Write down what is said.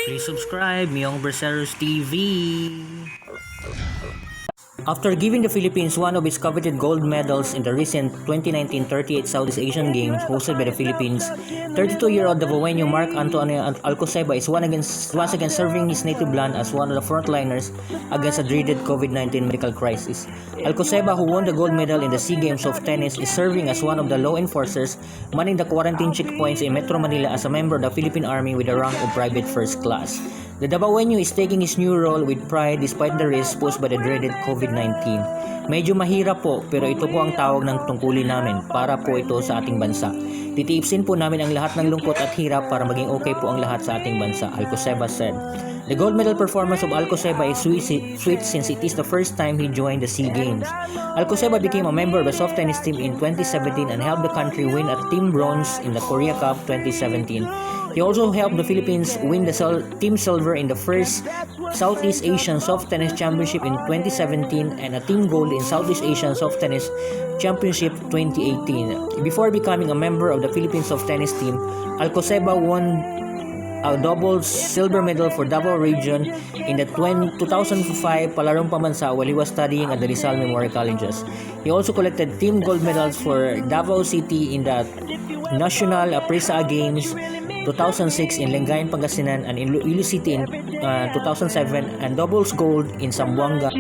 Please subscribe, Myong Berceros TV. After giving the Philippines one of its coveted gold medals in the recent 2019 38 Southeast Asian Games hosted by the Philippines, 32-year-old Davaoenyo Mark Antonio Alcoseba is once again serving his native land as one of the frontliners against a dreaded COVID-19 medical crisis. Alcoseba, who won the gold medal in the SEA Games of Tennis, is serving as one of the law enforcers manning the quarantine checkpoints in Metro Manila as a member of the Philippine Army with the rank of Private First Class. The Davaoenyo is taking his new role with pride despite the risks posed by the dreaded COVID-19. Medyo mahirap po, pero ito po ang tawag ng tungkulin namin para po ito sa ating bansa. Titiipsin po namin ang lahat ng lungkot at hirap para maging okay po ang lahat sa ating bansa, Alcoseba said. The gold medal performance of Alcoseba is sweet since it is the first time he joined the SEA Games. Alcoseba became a member of the soft tennis team in 2017 and helped the country win a team bronze in the Korea Cup 2017. He also helped the Philippines win the team silver in the first Southeast Asian Soft Tennis Championship in 2017 and a team gold in Southeast Asian Soft Tennis Championship 2018. Before becoming a member of the Philippines Soft Tennis team, Alcoseba won a doubles silver medal for Davao region in the 2005 Palarong Pambansa while he was studying at the Rizal Memorial Colleges. He also collected team gold medals for Davao City in the National Aprisa Games 2006 in Lengayan, Pangasinan and in Iloilo City in 2007 and doubles gold in Zamboanga.